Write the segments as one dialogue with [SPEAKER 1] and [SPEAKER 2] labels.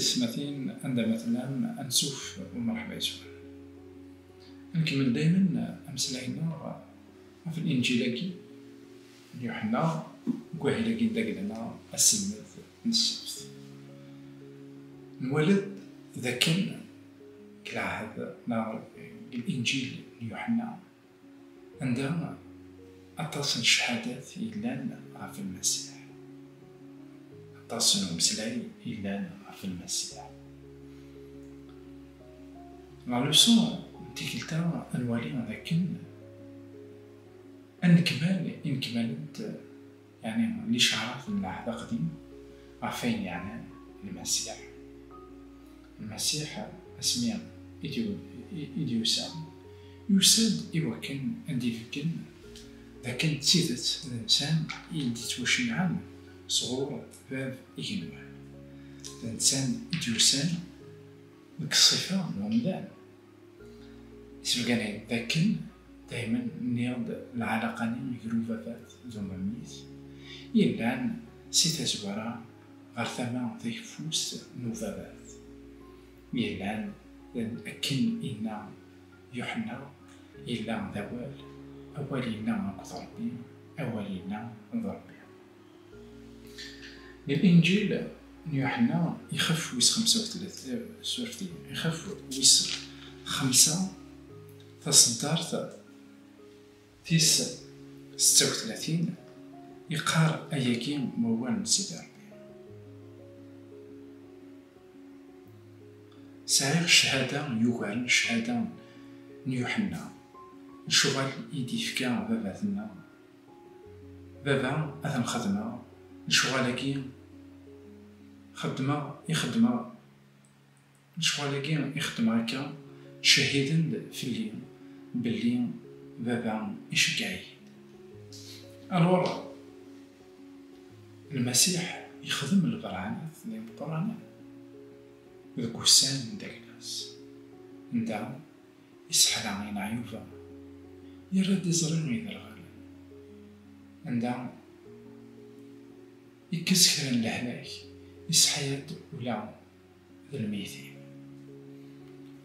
[SPEAKER 1] سماتين عندما مثلا أنسوف ومرحبا يسوع نكمل دائما أمسلاينا في الإنجيل يوحنا وكاهلا كي داكلنا السمت نسفت نولد ذاكن كالعهد نا الإنجيل يوحنا عندها أتصل الشهادات إلان في المسيح أتصل مسلاي إلان في المسيح لا لوسون تيكلتا الوالي ذاكن إنكمالت يعني اللي شعرت من العهد القديم عفين يعني المسيح اسميا إديوسام يساد إوكن أنديفكن ذاكن تسيدت الإنسان يدي توشيعان صغور باب إيجنوان الإنسان إديوسام ديك الصفة ومدان سبقاني ذاكن دايما نيض العلاقة نيجرو فافات زوما ميت يلان سيتا زوارا غير ثما ذيك فوس نوفابات يلان أكن إنا يوحنا إلا ذوال أولينا كضربي أولينا ضربي الإنجيل يوحنا يخف ويس 35 سورتي يخف ويس 5 تصدرت تيس 36 يقار أياكين موال سيدي ربي سعير الشهادة يوغال الشهادة يوحنا الشغل يديفكا باباتنا بابا أثن خدمة الشغل يخدم هكا شهيدا في الليل باللي بابا يشجعي الورا المسيح يخدم البرهانات اللي البرهانات ذاك وسان داك الناس ندا يسحل عين عيوبا يرد يزرع غير الغالي ندا يكسكر الهلاك يسحيد ولا الميتين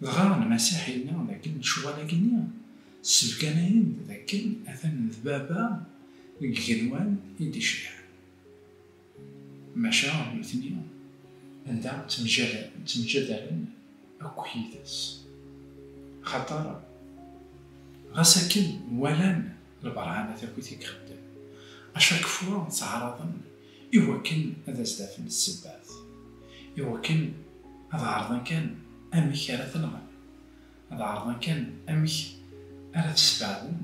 [SPEAKER 1] غير المسيح يلنا لكن شغل كنيا سبكانين لكن أثن ذبابا الجنوان يدي شيء مشاعر الاثنين عندها تمجدالن أكويدس خطر غساكن ولان البرهانة تاكوتي كخدم أشاك فوا تعرضن إوكن هذا زدافن السبات إوكن هذا عرضا كان أمك على ثنغن هذا عرضا كان أمك على تسبعدن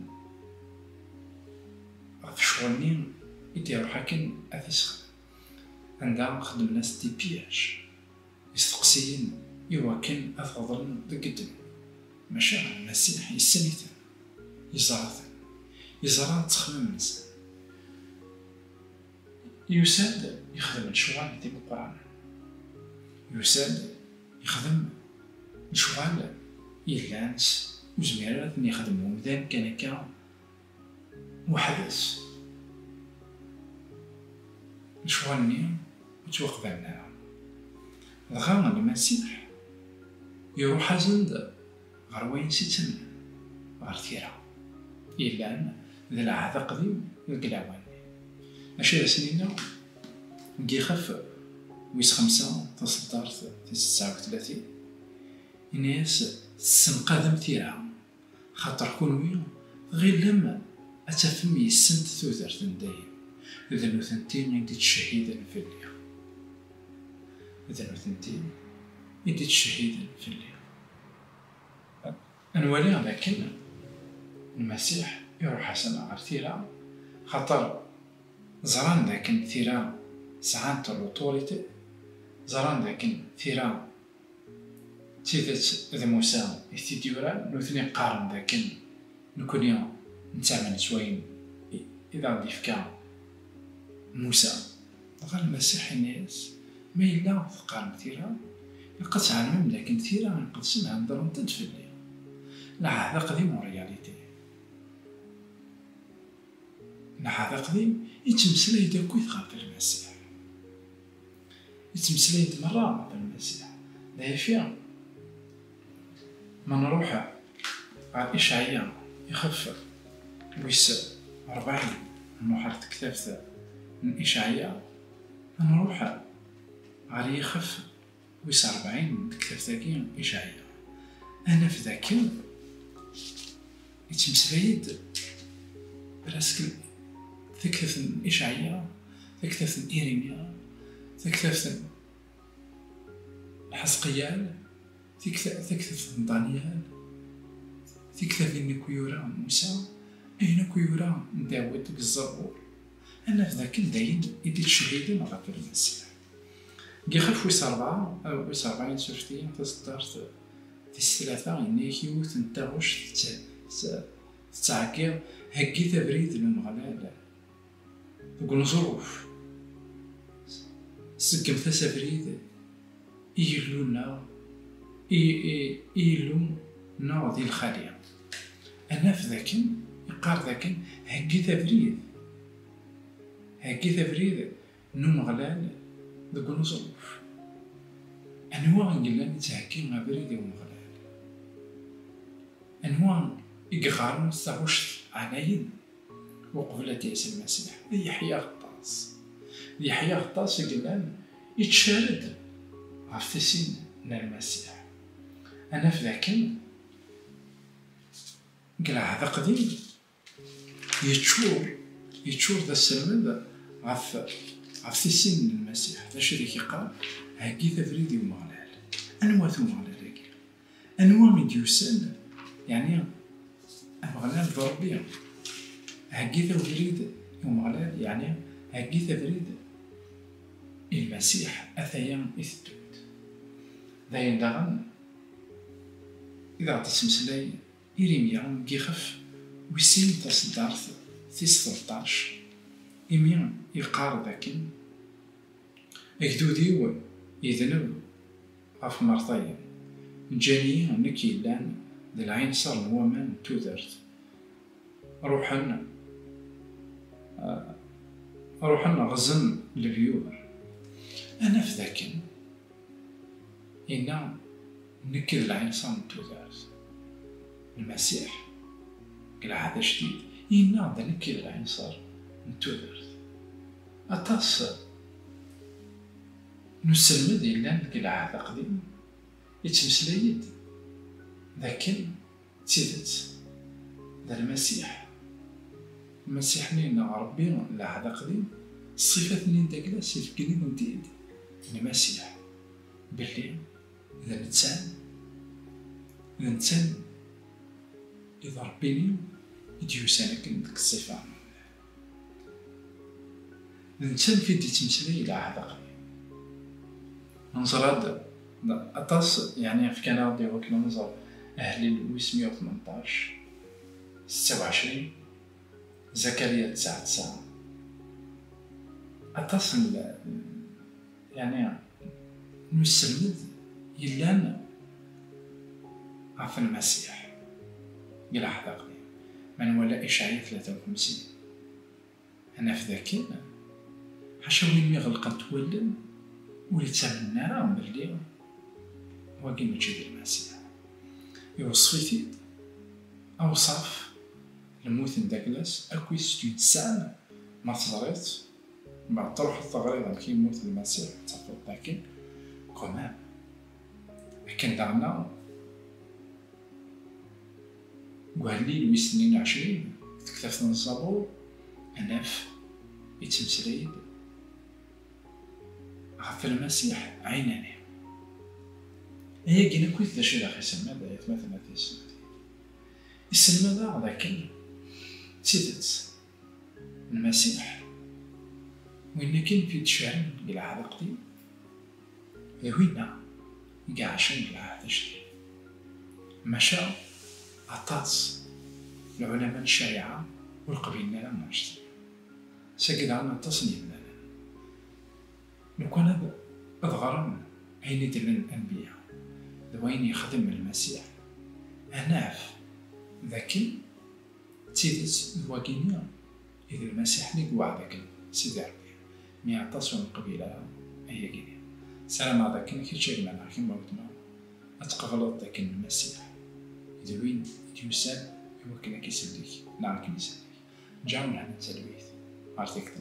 [SPEAKER 1] في شغلني يديرو حاكن أثيسخ عندها خدم ناس دي بياج يستقسيين يوكن أفضل دقدم ماشا المسيح يسنيتن يزرعتن تخمم الإنسان يساد يخدم الشغل ديال القرآن يساد يخدم الشغل يلانس وزميرات اللي يخدمو مدان كان هكا محدث الشغل ني وتوقف عنها الغرض المسيح يروح أزند غير وين سيتم غير تيرا إلا ذا العهد القديم القلاوان أشياء سنينا نكيخف ويس 5 تصدرت في 39 الناس تسنقدم تيرا خاطر كون غير لما أتفهم يسنت ثوثرت ندايم إذا نوثنتين يدي تشهيدا في الليل إذا نوثنتين يدي تشهيدا في الليل أنوالي لكن المسيح يروح حسن عرتيرا خاطر زران لكن ثيرا سعانت الأوتوريتي زران لكن ثيرا تيدت ذا موسى يستديورا نوثني قارن لكن نكون يوم نتعمل شوين إذا عندي فكا موسى غير المسيح الناس ما إلا قارن ثيرا يقد تعلم لكن ثيرا يقد سمع ندرن تدفلي لا هذا قديم ورياليتي لا هذا قديم يتمثل يدك ويثقى في المسيح يتمسليد مرة بالمسيح. دايا فيها ما نروح على إشعياء يخف ويس 40 نروح كتاب من إشعياء، نروح على يخف ويس 40 كتاب ذاكي إشعياء. أنا في ذاك يتمسليد براسك ثكث من إشعياء، ثكث من إيرميا، ثكث من حزقيال، ثكث من دانيال، ثكث من كيورا موسى، أين كيورا من داود الزبور. أنا في ذاك داين يدير شهيدا غير المسيح. كي خف ويس 4 أو ويس 40 سورتي تصدرت الثلاثة إني يوث نتاوش تعكير هكي تبريد المغلال تقول ظروف سكم تسافريد إيلونا إيلونا دي الخالية. أنا في ذاك يقار ذاك هكي تبريد نوم غلال تقول ظروف. أنواع نقول نتهكي مع بريد ومغلال، أنواع يقارن مستغوش عنايد وقبلة ياسر المسيح. يحيى غطاس يقول يتشارد عرفتي سين المسيح. أنا في ذاك قال هذا قديم يتشور ذا السلمد عرفتي سين المسيح. ذا شو ذيك قال هاكي تفريدي ومغلال. أنواع ثم غلال أنواع من ديوسان يعني المغلال ضربية هاكي تفريد ومغلال يعني هاكي تفريد المسيح أثيان إثبت. داين داغن إذا تسمسلاي إيرميا كيخف ويسين تصدرت تيس 13 إميا يقار ذاكن أكدوديو يذنب غف مرطيا جاني نكي لان ذا العين صار نوامان تودرت روحنا غزن البيور. أنا في ذاك إنا نكي العين صار تودرت المسيح قال هذا جديد. إنا ذا نكي العين صار تودرت أتصل نسلمد إلا نقل هذا قديم يتمسلايد ذاك تيدت ذا المسيح نينا ربي لا هذا قديم الصفات نين داكلا سيف قديم وديد المسيح باللي إذا الإنسان إذا ربيني يديوسانك ديك الصفة الإنسان في دي تمسلاي لا هذا قديم. ننظر هذا أطاس يعني في كندا وكنا ننظر أهل 818 26 زكريا 9 أطاس يعني نسلمد يلان عف المسيح قال هذا قديم من ولا إشعياء 53. أنا في ذاك حاشا وين يغلق تولن ويتمنى راهم باللي واقي مجيب المسيح يوصفيتي أوصاف الموت داكلاس أكوي ستين سان ما تزريت بعد تروح التغريضة كي يموت المسيح تفضل لكن كمان لكن دعنا وهالليل ويسنين 20 تكتفنا الزبور أناف يتمسريد عف المسيح عيناني. هي كينا كويت ذا شي لاخي سلمى ذا يتمثل في السنة السلمى ذا ذاك تيدت المسيح وين كاين في تشعل قال هذا قديم وينا كاع عشان قال هذا جديد. مشى عطاس العلماء الشريعة والقبيلة لا نشتري ساكد عنا تصنيف لنا لو كان هذا أضغرنا أين يدل الأنبياء وين يخدم المسيح أناف ذكي تيدت الواقينيا إذا المسيح نقوى ذاك سيدي ربي مي عطاس من القبيلة هي كينيا سلام هذاك كي تشير معنا كيما قلنا أتقبلت ذاك المسيح يدوين يوسان يوكلك يسليك نعم كنيسة جاونا على تلويث عرفتك